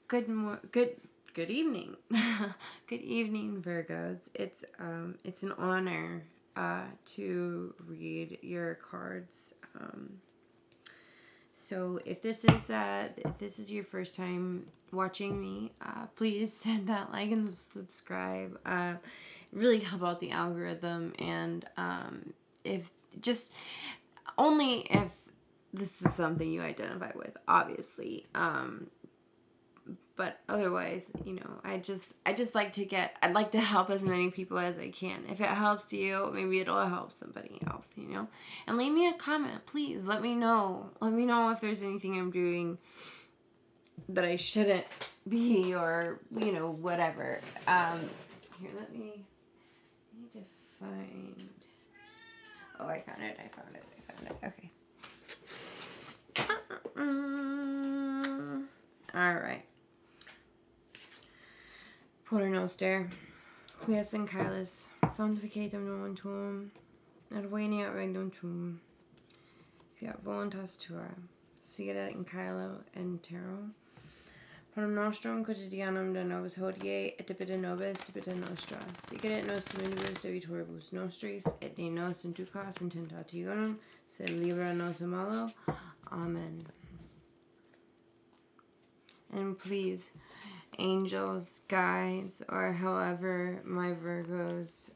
Good evening. Good evening, Virgos. It's an honor to read your cards. So if this is your first time watching me, please hit that like and subscribe. Really help out the algorithm, and if just only if this is something you identify with, obviously. But otherwise, I'd like to help as many people as I can. If it helps you, maybe it'll help somebody else, And leave me a comment, please. Let me know. Let me know if there's anything I'm doing that I shouldn't be, or, whatever. Here, I need to find, oh, I found it. Okay. All right. Pater Noster, qui et in caelis, sanctificetur nomen tuum, adveniat regnum tuum, fiat voluntas tua, sicut in caelo et terra. Panem nostrum quotidianum da nobis hodie, et debita nobis debita nostra, sicut et nos dimittivus debitoribus nostris, et ne nos inducas in tentationem, sed libera nos a malo. Amen. And please, angels, guides, or however my Virgos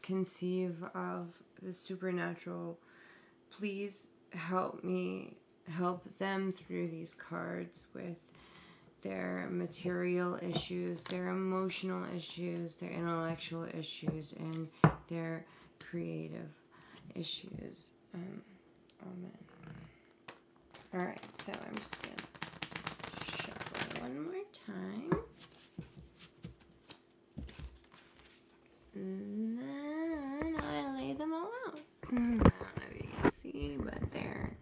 conceive of the supernatural, please help them through these cards with their material issues, their emotional issues, their intellectual issues, and their creative issues. Amen. Alright, so I'm just going to one more time. And then I lay them all out. I don't know if you can see, but they're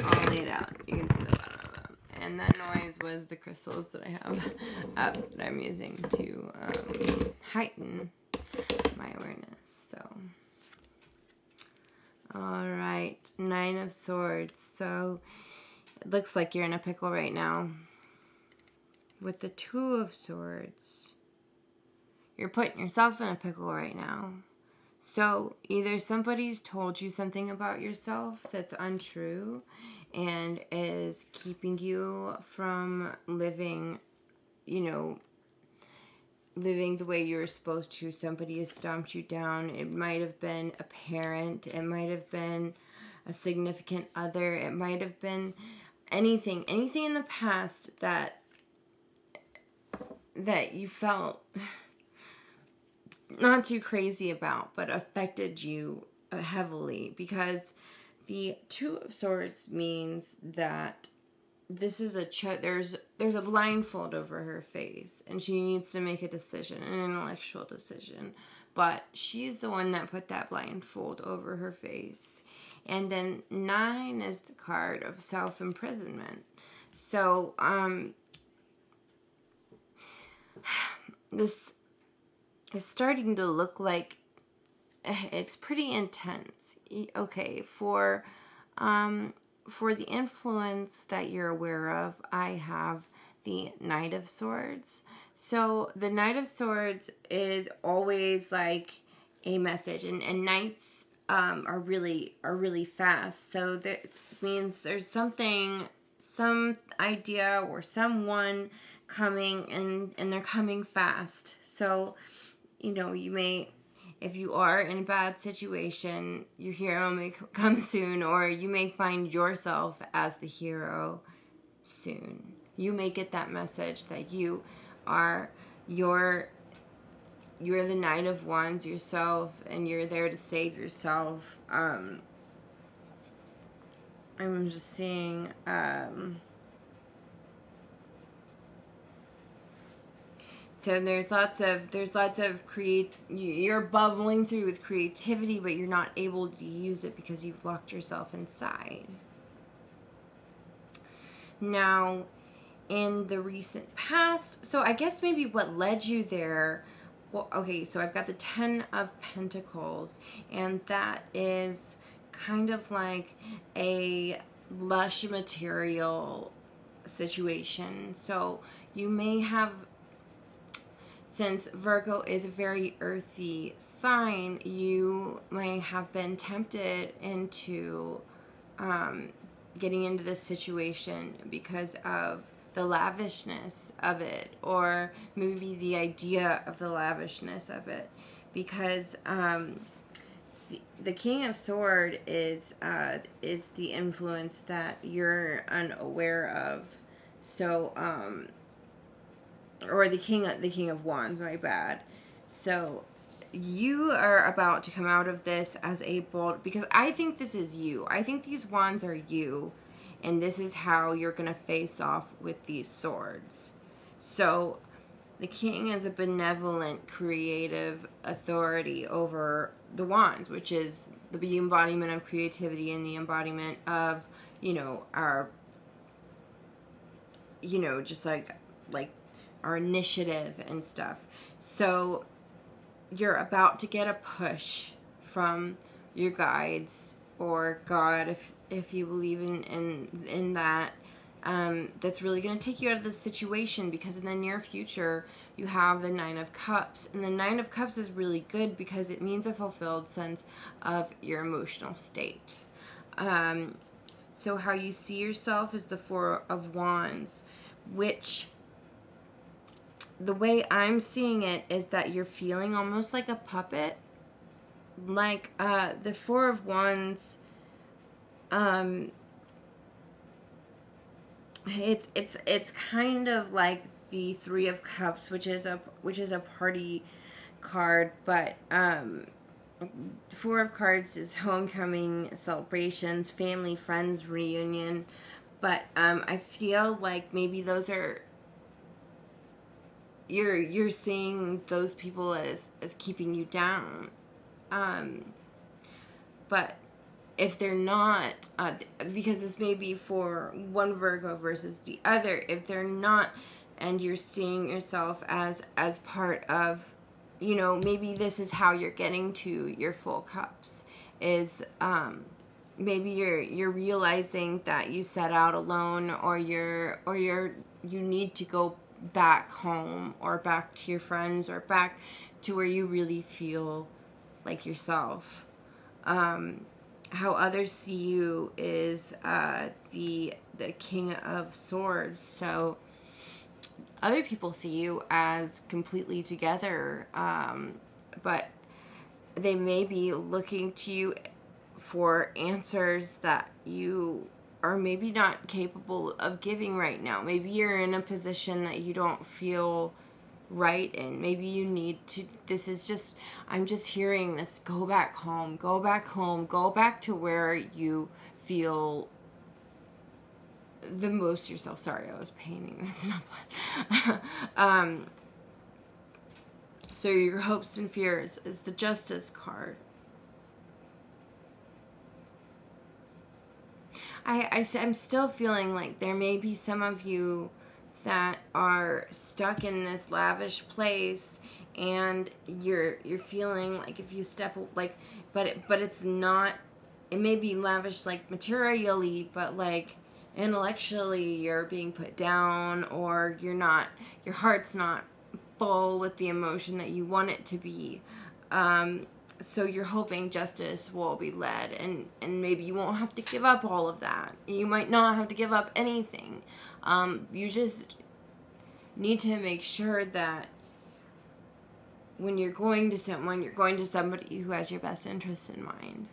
all laid out. You can see the bottom of them. And that noise was the crystals that I have up that I'm using to heighten my awareness. So, alright, 9 of Swords. So, it looks like you're in a pickle right now. With the 2 of Swords, you're putting yourself in a pickle right now. So either somebody's told you something about yourself that's untrue and is keeping you from living, living the way you're supposed to. Somebody has stomped you down. It might have been a parent. It might have been a significant other. It might have been anything in the past that you felt not too crazy about, but affected you heavily, because the 2 of Swords means that this is there's a blindfold over her face, and she needs to make a decision, an intellectual decision, but she's the one that put that blindfold over her face. And then 9 is the card of self-imprisonment. So, this is starting to look like it's pretty intense. Okay, for the influence that you're aware of, I have the Knight of Swords. So the Knight of Swords is always like a message, and knights are really fast. So that means there's some idea or someone coming, and they're coming fast. So, you may, if you are in a bad situation, your hero may come soon, or you may find yourself as the hero soon. You may get that message that you're the Knight of Wands yourself, and you're there to save yourself. I'm just seeing, so there's lots of you're bubbling through with creativity, but you're not able to use it because you've locked yourself inside. Now, in the recent past, so I guess maybe what led you there, well, okay, so I've got the 10 of Pentacles, and that is kind of like a lush material situation. So you may have, since Virgo is a very earthy sign, you may have been tempted into getting into this situation because of the lavishness of it, or maybe the idea of the lavishness of it, because the King of Sword is the influence that you're unaware of. So or the King of Wands, my bad. So you are about to come out of this as a bold, because I think this is you. I think these wands are you, and this is how you're going to face off with these swords. So the king is a benevolent, creative authority over the wands, which is the embodiment of creativity and the embodiment of, our, just like our initiative and stuff. So you're about to get a push from your guides or God, if you believe in that. That's really going to take you out of this situation, because in the near future you have the Nine of Cups, and the Nine of Cups is really good because it means a fulfilled sense of your emotional state. So how you see yourself is the Four of Wands, which, the way I'm seeing it is that you're feeling almost like a puppet. Like the Four of Wands, it's kind of like the Three of Cups, which is a party card, but Four of Cards is homecoming, celebrations, family, friends, reunion. But I feel like maybe those are, you're seeing those people as keeping you down. But if they're not, because this may be for one Virgo versus the other, if they're not, and you're seeing yourself as part of, maybe this is how you're getting to your full cups, is maybe you're realizing that you set out alone, or you need to go back home, or back to your friends, or back to where you really feel like yourself. How others see you is the King of Swords. So other people see you as completely together, but they may be looking to you for answers that you are maybe not capable of giving right now. Maybe you're in a position that you don't feel right in. Maybe you need to, I'm just hearing this, go back home, go back to where you feel the most yourself. Sorry, I was painting. That's not fun. So your hopes and fears is the Justice card. I'm still feeling like there may be some of you that are stuck in this lavish place, and you're feeling like if you step, like, but it's not, it may be lavish like materially, but like intellectually you're being put down, or your heart's not full with the emotion that you want it to be. So you're hoping justice will be led, and maybe you won't have to give up all of that. You might not have to give up anything. You just need to make sure that when you're going to someone, you're going to somebody who has your best interests in mind.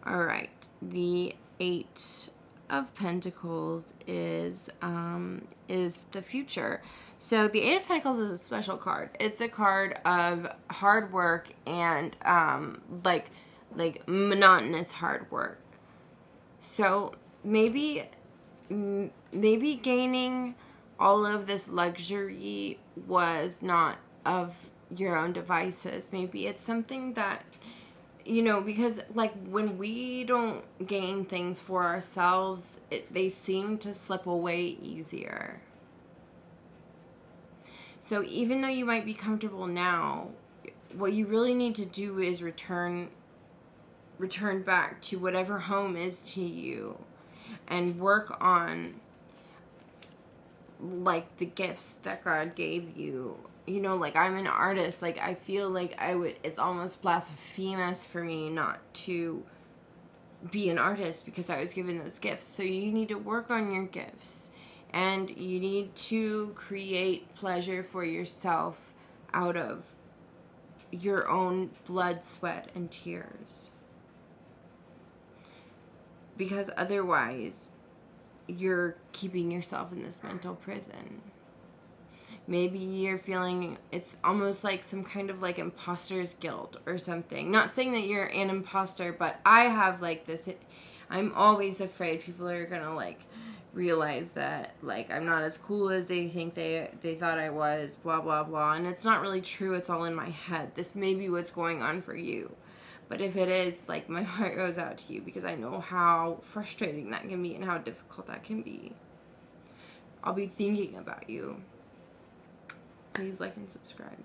All right. The Eight of Pentacles is the future. So the Eight of Pentacles is a special card. It's a card of hard work and like monotonous hard work. So maybe gaining all of this luxury was not of your own devices. Maybe it's something that, because like when we don't gain things for ourselves, they seem to slip away easier. So even though you might be comfortable now, what you really need to do is return back to whatever home is to you. and work on, like, the gifts that God gave you. You know, like, I'm an artist. Like, I feel like it's almost blasphemous for me not to be an artist because I was given those gifts. So you need to work on your gifts, and you need to create pleasure for yourself out of your own blood, sweat, and tears. Because otherwise, you're keeping yourself in this mental prison. Maybe you're feeling, it's almost like some kind of like imposter's guilt or something. Not saying that you're an imposter, but I have like this, I'm always afraid people are gonna like realize that like I'm not as cool as they think they thought I was, blah blah blah. And it's not really true, it's all in my head. This may be what's going on for you. But if it is, like, my heart goes out to you because I know how frustrating that can be and how difficult that can be. I'll be thinking about you. Please like and subscribe.